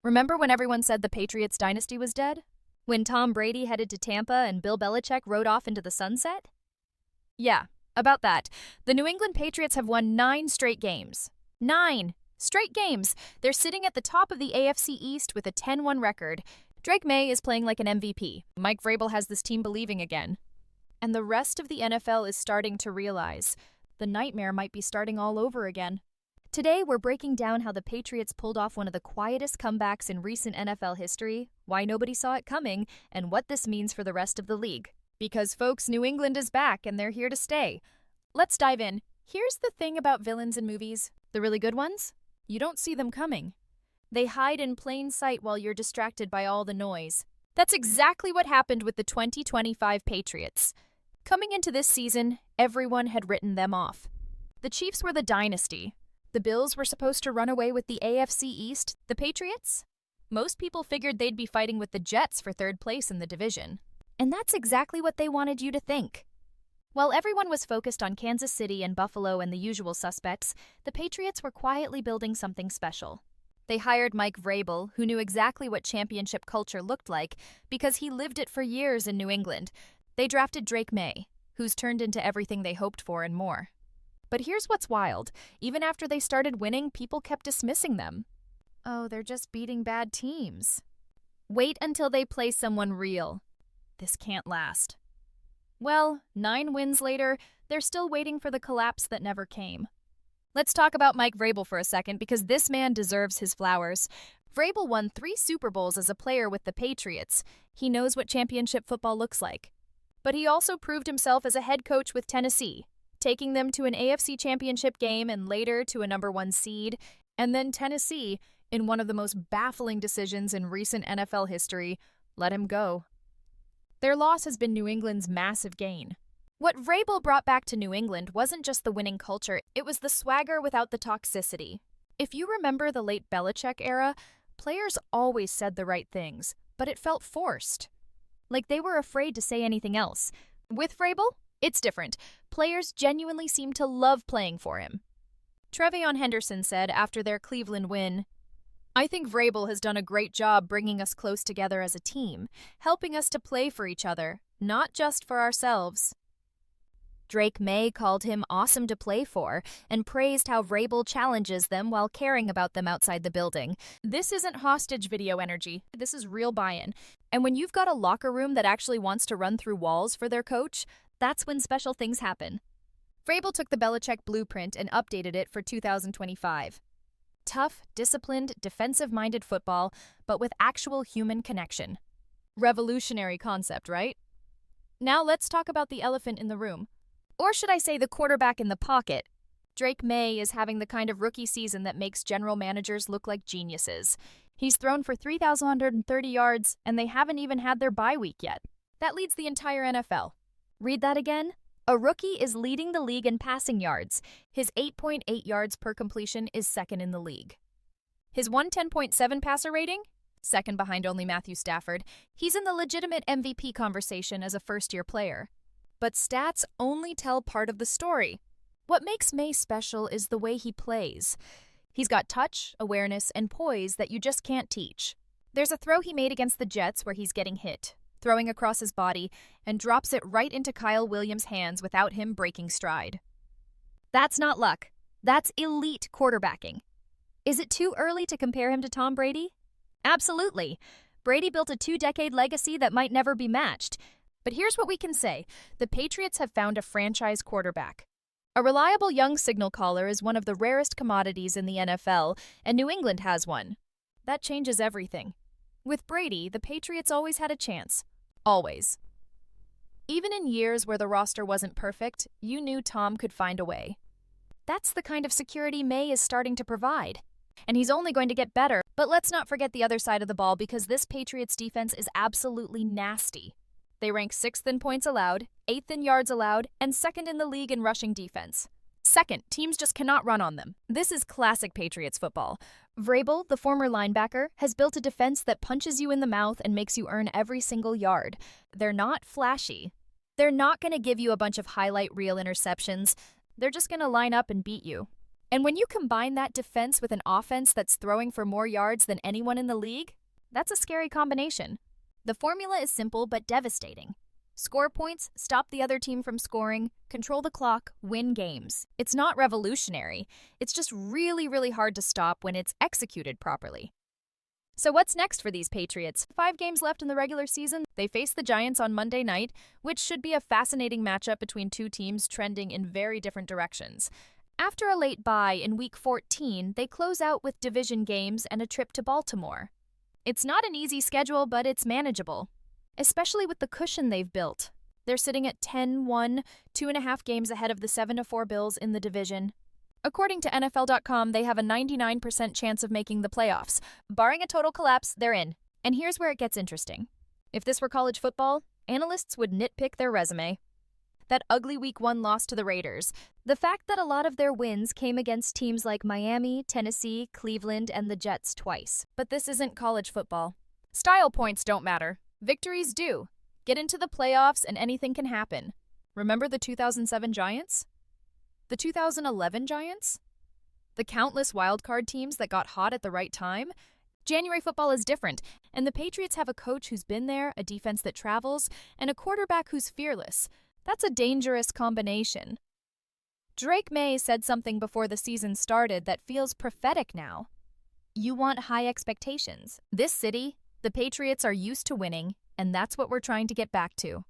Remember when everyone said the Patriots dynasty was dead? When Tom Brady headed to Tampa and Bill Belichick rode off into the sunset? Yeah, about that. The New England Patriots have won 9 straight games. 9 straight games! They're sitting at the top of the AFC East with a 10-1 record. Drake Maye is playing like an MVP. Mike Vrabel has this team believing again. And the rest of the NFL is starting to realize the nightmare might be starting all over again. Today, we're breaking down how the Patriots pulled off one of the quietest comebacks in recent NFL history, why nobody saw it coming, and what this means for the rest of the league. Because, folks, New England is back and they're here to stay. Let's dive in. Here's the thing about villains in movies, the really good ones. You don't see them coming. They hide in plain sight while you're distracted by all the noise. That's exactly what happened with the 2025 Patriots. Coming into this season, everyone had written them off. The Chiefs were the dynasty. The Bills were supposed to run away with the AFC East. The Patriots? Most people figured they'd be fighting with the Jets for third place in the division. And that's exactly what they wanted you to think. While everyone was focused on Kansas City and Buffalo and the usual suspects, the Patriots were quietly building something special. They hired Mike Vrabel, who knew exactly what championship culture looked like because he lived it for years in New England. They drafted Drake Maye, who's turned into everything they hoped for and more. But here's what's wild. Even after they started winning, people kept dismissing them. Oh, they're just beating bad teams. Wait until they play someone real. This can't last. Well, 9 wins later, they're still waiting for the collapse that never came. Let's talk about Mike Vrabel for a second because this man deserves his flowers. Vrabel won 3 Super Bowls as a player with the Patriots. He knows what championship football looks like. But he also proved himself as a head coach with Tennessee, taking them to an AFC championship game and later to a #1 seed, and then Tennessee, in one of the most baffling decisions in recent NFL history, let him go. Their loss has been New England's massive gain. What Vrabel brought back to New England wasn't just the winning culture, it was the swagger without the toxicity. If you remember the late Belichick era, players always said the right things, but it felt forced. Like they were afraid to say anything else. With Vrabel, it's different. Players genuinely seem to love playing for him. Trevion Henderson said after their Cleveland win, "I think Vrabel has done a great job bringing us close together as a team, helping us to play for each other, not just for ourselves." Drake Maye called him awesome to play for and praised how Vrabel challenges them while caring about them outside the building. This isn't hostage video energy. This is real buy-in. And when you've got a locker room that actually wants to run through walls for their coach, that's when special things happen. Vrabel took the Belichick blueprint and updated it for 2025. Tough, disciplined, defensive-minded football, but with actual human connection. Revolutionary concept, right? Now let's talk about the elephant in the room. Or should I say the quarterback in the pocket? Drake Maye is having the kind of rookie season that makes general managers look like geniuses. He's thrown for 3,130 yards, and they haven't even had their bye week yet. That leads the entire NFL. Read that again? A rookie is leading the league in passing yards. His 8.8 yards per completion is second in the league. His 110.7 passer rating? Second behind only Matthew Stafford. He's in the legitimate MVP conversation as a first-year player. But stats only tell part of the story. What makes Maye special is the way he plays. He's got touch, awareness, and poise that you just can't teach. There's a throw he made against the Jets where he's getting hit, throwing across his body, and drops it right into Kyle Williams' hands without him breaking stride. That's not luck. That's elite quarterbacking. Is it too early to compare him to Tom Brady? Absolutely. Brady built a 2-decade legacy that might never be matched. But here's what we can say. The Patriots have found a franchise quarterback. A reliable young signal caller is one of the rarest commodities in the NFL, and New England has one. That changes everything. With Brady, the Patriots always had a chance. Always. Even in years where the roster wasn't perfect, you knew Tom could find a way. That's the kind of security Maye is starting to provide. And he's only going to get better. But let's not forget the other side of the ball because this Patriots defense is absolutely nasty. They rank 6th in points allowed, 8th in yards allowed, and 2nd in the league in rushing defense. Second, teams just cannot run on them. This is classic Patriots football. Vrabel, the former linebacker, has built a defense that punches you in the mouth and makes you earn every single yard. They're not flashy. They're not going to give you a bunch of highlight reel interceptions. They're just going to line up and beat you. And when you combine that defense with an offense that's throwing for more yards than anyone in the league, that's a scary combination. The formula is simple but devastating. Score points, stop the other team from scoring, control the clock, win games. It's not revolutionary. It's just really, really hard to stop when it's executed properly. So what's next for these Patriots? 5 games left in the regular season. They face the Giants on Monday night, which should be a fascinating matchup between two teams trending in very different directions. After a late bye in Week 14, they close out with division games and a trip to Baltimore. It's not an easy schedule, but it's manageable, especially with the cushion they've built. They're sitting at 10-1, 2.5 games ahead of the 7-4 Bills in the division. According to NFL.com, they have a 99% chance of making the playoffs. Barring a total collapse, they're in. And here's where it gets interesting. If this were college football, analysts would nitpick their resume. That ugly Week 1 loss to the Raiders, the fact that a lot of their wins came against teams like Miami, Tennessee, Cleveland, and the Jets twice. But this isn't college football. Style points don't matter. Victories do. Get into the playoffs and anything can happen. Remember the 2007 Giants? The 2011 Giants? The countless wildcard teams that got hot at the right time? January football is different, and the Patriots have a coach who's been there, a defense that travels, and a quarterback who's fearless. That's a dangerous combination. Drake Maye said something before the season started that feels prophetic now. You want high expectations. This city, the Patriots are used to winning, and that's what we're trying to get back to.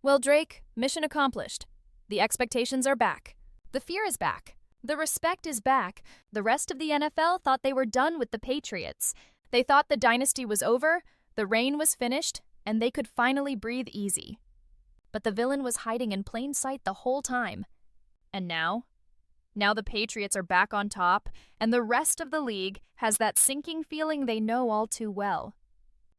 Well, Drake, mission accomplished. The expectations are back. The fear is back. The respect is back. The rest of the NFL thought they were done with the Patriots. They thought the dynasty was over, the reign was finished, and they could finally breathe easy. But the villain was hiding in plain sight the whole time. And now? Now the Patriots are back on top, and the rest of the league has that sinking feeling they know all too well.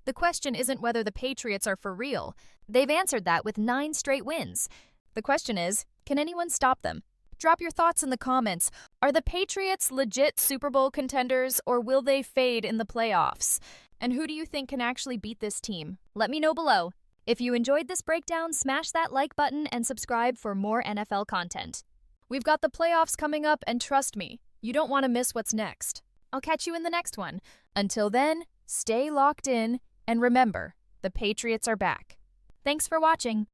The question isn't whether the Patriots are for real. They've answered that with 9 straight wins. The question is, can anyone stop them? Drop your thoughts in the comments. Are the Patriots legit Super Bowl contenders, or will they fade in the playoffs? And who do you think can actually beat this team? Let me know below. If you enjoyed this breakdown, smash that like button and subscribe for more NFL content. We've got the playoffs coming up, and trust me, you don't want to miss what's next. I'll catch you in the next one. Until then, stay locked in, and remember, the Patriots are back. Thanks for watching.